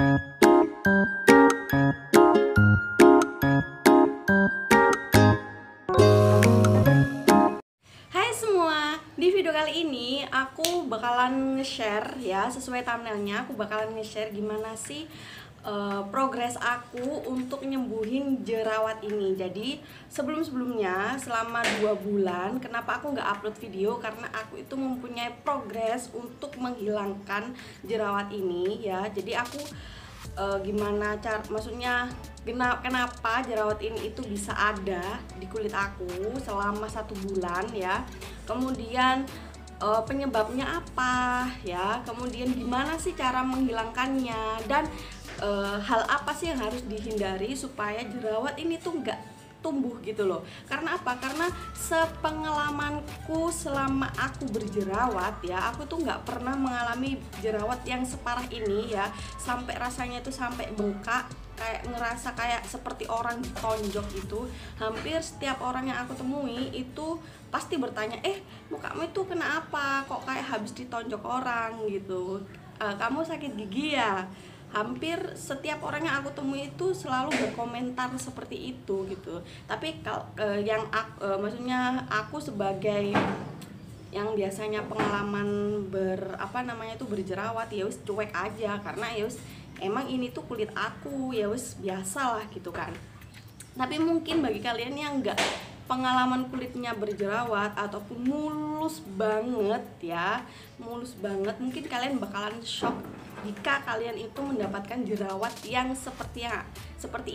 Hai semua, di video kali ini aku bakalan nge-share ya, sesuai thumbnailnya aku bakalan nge-share gimana sih progres aku untuk nyembuhin jerawat ini. Jadi sebelum-sebelumnya selama 2 bulan kenapa aku nggak upload video, karena aku itu mempunyai progres untuk menghilangkan jerawat ini ya. Jadi aku gimana cara, maksudnya kenapa jerawat ini itu bisa ada di kulit aku selama 1 bulan ya, kemudian penyebabnya apa ya, kemudian gimana sih cara menghilangkannya, dan hal apa sih yang harus dihindari supaya jerawat ini tuh nggak tumbuh gitu loh. Karena apa? Karena sepengalamanku selama aku berjerawat ya, aku tuh nggak pernah mengalami jerawat yang separah ini ya, sampai rasanya itu sampai bengkak, kayak ngerasa kayak seperti orang ditonjok gitu. Hampir setiap orang yang aku temui itu pasti bertanya, mukamu itu kenapa kok kayak habis ditonjok orang gitu, kamu sakit gigi ya? Hampir setiap orang yang aku temui itu selalu berkomentar seperti itu gitu. Tapi kalau maksudnya aku sebagai yang biasanya pengalaman berjerawat, ya wis cuek aja, karena ya wis emang ini tuh kulit aku, ya wis biasalah gitu kan. Tapi mungkin bagi kalian yang enggak pengalaman kulitnya berjerawat ataupun mulus banget ya, mulus banget, mungkin kalian bakalan shock jika kalian itu mendapatkan jerawat yang seperti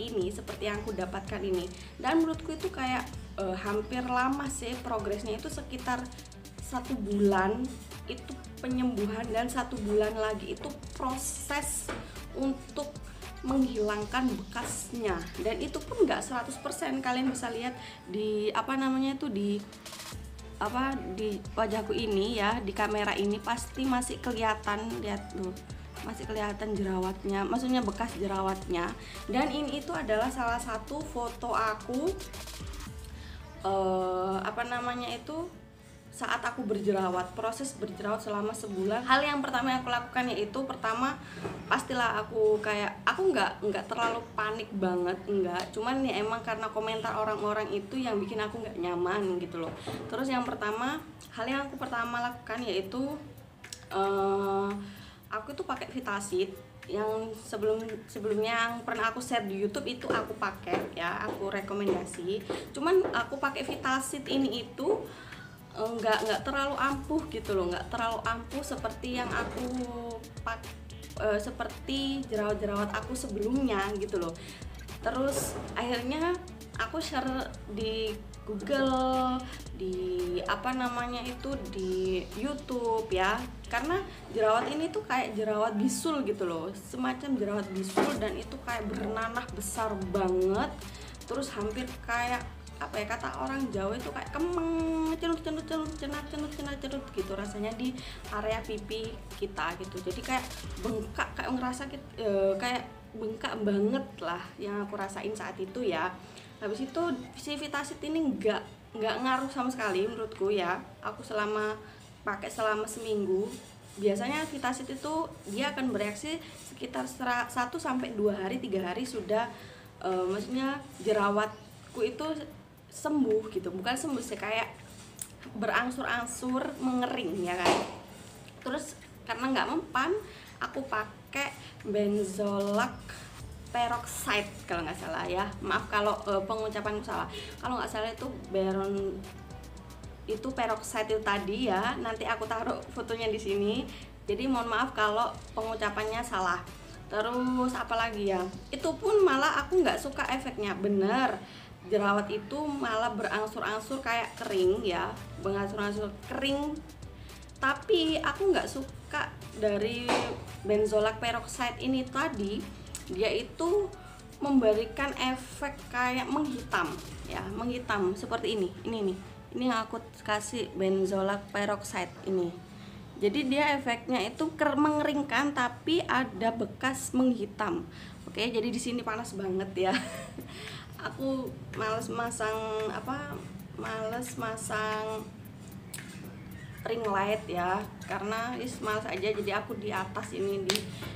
ini, seperti yang aku dapatkan ini. Dan menurutku itu kayak hampir lama sih progresnya, itu sekitar 1 bulan itu penyembuhan, dan 1 bulan lagi itu proses untuk menghilangkan bekasnya. Dan itu pun nggak 100%, kalian bisa lihat di di wajahku ini ya, di kamera ini pasti masih kelihatan, lihat tuh, masih kelihatan jerawatnya, maksudnya bekas jerawatnya. Dan ini itu adalah salah satu foto aku saat aku berjerawat, proses berjerawat selama sebulan. Hal yang pertama yang aku lakukan yaitu, pertama pastilah aku nggak terlalu panik banget, enggak, cuman ya emang karena komentar orang-orang itu yang bikin aku nggak nyaman gitu loh. Terus hal yang aku pertama lakukan yaitu aku tuh pakai Vitasit yang sebelumnya yang pernah aku share di YouTube, itu aku pakai ya, aku rekomendasi. Cuman aku pakai Vitasit ini itu nggak terlalu ampuh gitu loh, nggak terlalu ampuh seperti yang aku seperti jerawat-jerawat aku sebelumnya gitu loh. Terus akhirnya aku share di Google, di di YouTube ya, karena jerawat ini tuh kayak jerawat bisul gitu loh, semacam jerawat bisul, dan itu kayak bernanah besar banget. Terus hampir kayak kata orang Jawa itu kayak kemeng, cenut gitu rasanya di area pipi kita gitu. Jadi kayak bengkak, kayak ngerasa kayak bengkak banget lah yang aku rasain saat itu ya. Habis itu si Vitasit ini nggak ngaruh sama sekali menurutku ya. Aku pakai selama seminggu. Biasanya Vitasit itu dia akan bereaksi sekitar 1-2 hari, 3 hari sudah maksudnya jerawatku itu sembuh gitu. Bukan sembuh sih, kayak berangsur-angsur mengering ya kan. Terus karena nggak mempan, aku pakai benzolat peroxide kalau nggak salah ya, maaf kalau pengucapanku salah. Kalau nggak salah itu peroxide itu tadi ya, nanti aku taruh fotonya di sini, jadi mohon maaf kalau pengucapannya salah. Terus apalagi ya, itu pun malah aku nggak suka efeknya. Bener, jerawat itu malah berangsur-angsur kayak kering ya, berangsur-angsur kering. Tapi aku nggak suka dari benzolat peroxide ini tadi, dia itu memberikan efek kayak menghitam ya, menghitam seperti ini nih. Ini yang aku kasih benzolat peroxide ini. Jadi dia efeknya itu mengeringkan tapi ada bekas menghitam. Oke, jadi di sini panas banget ya. Aku males masang ring light ya, karena males aja. Jadi aku di atas ini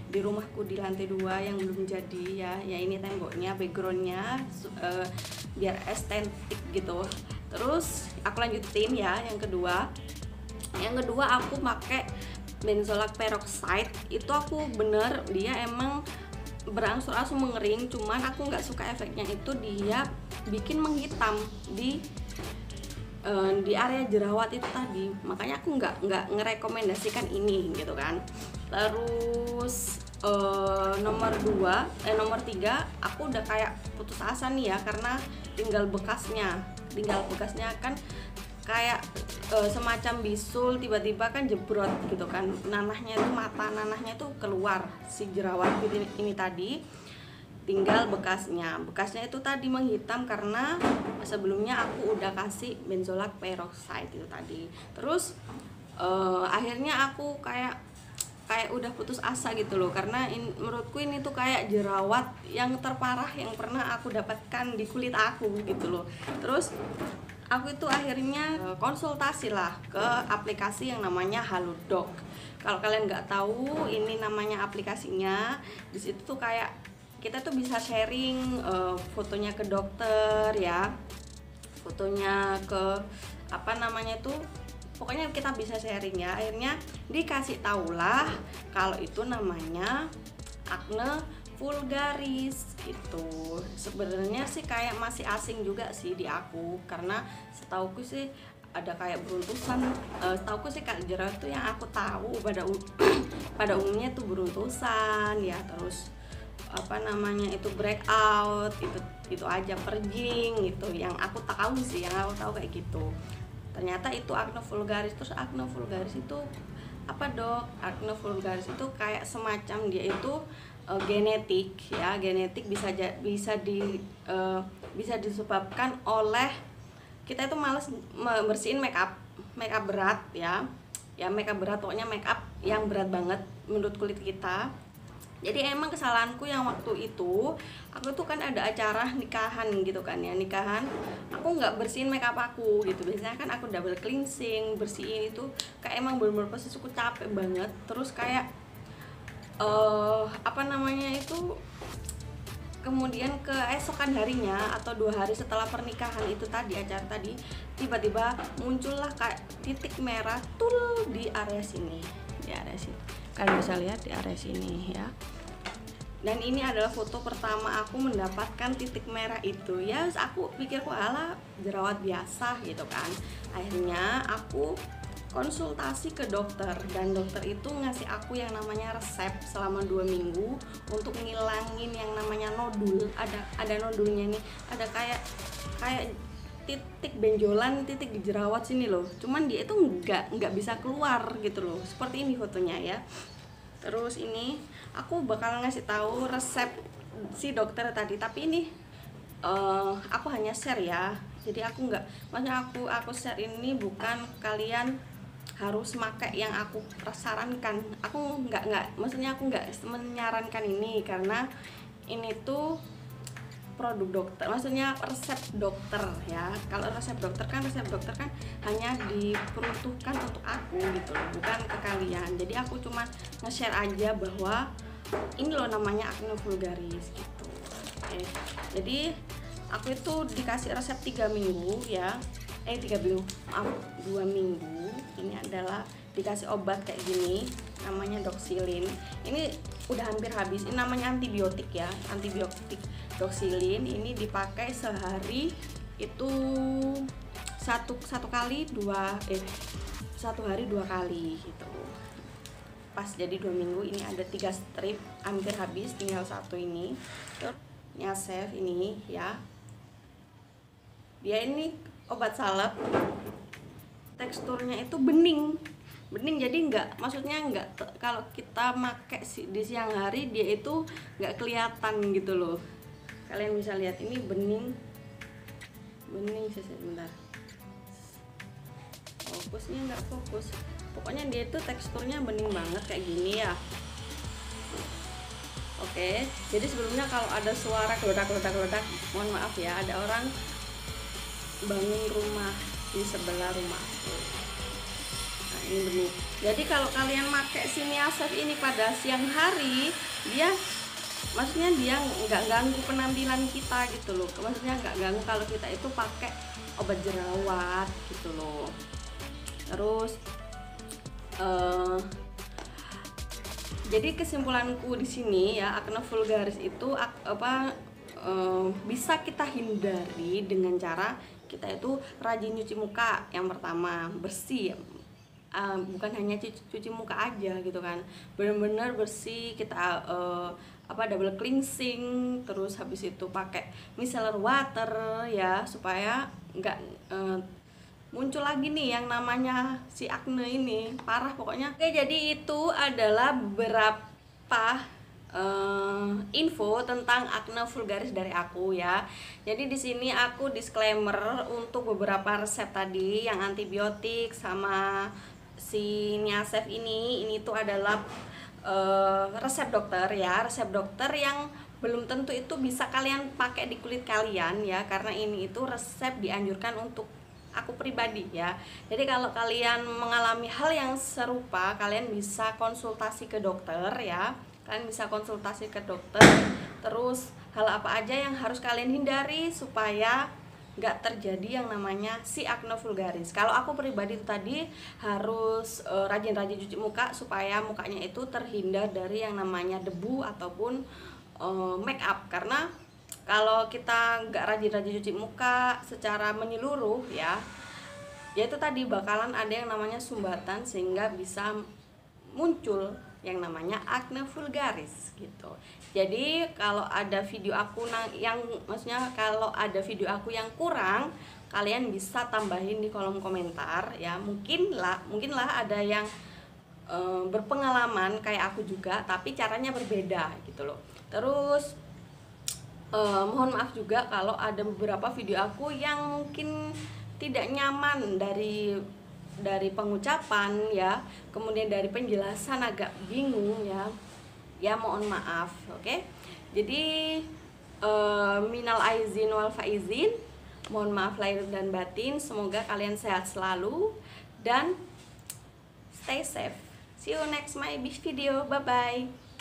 di rumahku di lantai 2 yang belum jadi ya. Ya ini temboknya, backgroundnya biar estetik gitu. Terus aku lanjutin ya yang kedua. Yang kedua aku pakai benzoate peroxide. Itu aku bener dia emang berangsur-angsur mengering, cuman aku nggak suka efeknya itu, dia bikin menghitam di area jerawat itu tadi. Makanya aku nggak ngerekomendasikan ini gitu kan. Terus nomor 3 aku udah kayak putus asa nih ya, karena tinggal bekasnya kan kayak semacam bisul, tiba-tiba kan jebrot gitu kan, nanahnya itu, mata nanahnya itu keluar si jerawat ini tadi, tinggal bekasnya itu tadi menghitam karena sebelumnya aku udah kasih benzoate peroxide itu tadi. Terus akhirnya aku kayak udah putus asa gitu loh, karena menurutku ini tuh kayak jerawat yang terparah yang pernah aku dapatkan di kulit aku gitu loh. Terus aku itu akhirnya konsultasi lah ke aplikasi yang namanya Halodoc. Kalau kalian nggak tahu ini namanya aplikasinya, di situ tuh kayak kita tuh bisa sharing fotonya ke dokter ya, fotonya ke apa namanya tuh, pokoknya kita bisa sharing ya. Akhirnya dikasih tahulah kalau itu namanya akne vulgaris gitu. Sebenarnya sih kayak masih asing juga sih di aku, karena setauku sih ada kayak beruntusan. Setauku sih kalau jerawat itu yang aku tahu pada umumnya itu beruntusan ya, terus apa namanya itu breakout, itu aja, purging gitu yang aku tahu sih, yang aku tahu kayak gitu. Ternyata itu akne vulgaris. Terus akne vulgaris itu apa dok? Akne vulgaris itu kayak semacam dia itu genetik ya, genetik bisa disebabkan oleh kita itu males bersihin make up berat ya, make up berat, pokoknya make up yang berat banget menurut kulit kita. Jadi emang kesalahanku yang waktu itu, aku tuh kan ada acara nikahan gitu kan ya, aku nggak bersihin make up aku gitu. Biasanya kan aku double cleansing, bersihin itu kayak emang bener-bener posisi aku capek banget. Terus kayak apa namanya itu, kemudian keesokan harinya atau 2 hari setelah pernikahan itu tadi, acara tadi, tiba-tiba muncullah kayak titik merah tul di area sini, kalian bisa lihat di area sini ya. Dan ini adalah foto pertama aku mendapatkan titik merah itu ya. Aku pikirku ala jerawat biasa gitu kan. Akhirnya aku konsultasi ke dokter, dan dokter itu ngasih aku yang namanya resep selama 2 minggu untuk ngilangin yang namanya nodul. Ada nodulnya nih, ada kayak titik benjolan, titik jerawat sini loh, cuman dia itu nggak bisa keluar gitu loh, seperti ini fotonya ya. Terus ini aku bakal ngasih tahu resep si dokter tadi, tapi ini aku hanya share ya, jadi aku nggak, maksudnya aku share ini bukan kalian harus pakai yang aku sarankan. Aku maksudnya aku nggak menyarankan ini, karena ini tuh produk dokter, maksudnya resep dokter ya. Kalau resep dokter kan hanya diperuntukkan untuk aku gitu loh, bukan ke kalian. Jadi aku cuma nge-share aja bahwa ini loh namanya akne vulgaris gitu. Oke. Jadi aku itu dikasih resep 3 minggu ya, 3 minggu, maaf 2 minggu. Ini adalah dikasih obat kayak gini, namanya doxylin. Ini udah hampir habis. Ini namanya antibiotik ya, antibiotik doxylin. Ini dipakai sehari itu satu hari 2 kali gitu. Pas jadi 2 minggu ini ada 3 strip, hampir habis, tinggal 1 ini. Terusnya Safe ini ya. Dia ini obat salep, teksturnya itu bening, jadi maksudnya kalau kita pakai di siang hari dia itu nggak kelihatan gitu loh. Kalian bisa lihat ini bening sebentar, fokusnya nggak fokus, pokoknya dia itu teksturnya bening banget kayak gini ya. Oke, jadi sebelumnya kalau ada suara geledak, mohon maaf ya, ada orang bangun rumah di sebelah rumahku. Nah ini benih. Jadi kalau kalian pakai si Niasef ini pada siang hari, dia maksudnya dia nggak ganggu penampilan kita gitu loh. Maksudnya nggak ganggu kalau kita itu pakai obat jerawat gitu loh. Terus jadi kesimpulanku di sini ya, acne vulgaris itu bisa kita hindari dengan cara kita itu rajin cuci muka. Yang pertama, bersih, bukan hanya cuci muka aja gitu kan, bener-bener bersih. Kita double cleansing, terus habis itu pakai micellar water ya, supaya nggak muncul lagi nih yang namanya si acne ini, parah pokoknya. Oke, jadi itu adalah beberapa info tentang acne vulgaris dari aku ya. Jadi di sini aku disclaimer untuk beberapa resep tadi yang antibiotik sama si Niasef ini tuh adalah resep dokter ya, resep dokter yang belum tentu itu bisa kalian pakai di kulit kalian ya, karena ini itu resep dianjurkan untuk aku pribadi ya. Jadi kalau kalian mengalami hal yang serupa, kalian bisa konsultasi ke dokter ya. Kalian bisa konsultasi ke dokter. Terus hal apa aja yang harus kalian hindari supaya nggak terjadi yang namanya si acne vulgaris. Kalau aku pribadi itu tadi harus rajin-rajin cuci muka supaya mukanya itu terhindar dari yang namanya debu ataupun make up. Karena kalau kita nggak rajin-rajin cuci muka secara menyeluruh ya itu tadi bakalan ada yang namanya sumbatan, sehingga bisa muncul yang namanya acne vulgaris gitu. Jadi kalau ada video aku kalau ada video aku yang kurang, kalian bisa tambahin di kolom komentar ya. Mungkinlah ada yang berpengalaman kayak aku juga, tapi caranya berbeda gitu loh. Terus mohon maaf juga kalau ada beberapa video aku yang mungkin tidak nyaman dari pengucapan ya, kemudian dari penjelasan agak bingung ya mohon maaf. Oke, jadi minal aizin wal faizin, mohon maaf lahir dan batin. Semoga kalian sehat selalu dan stay safe. See you next my video. Bye bye.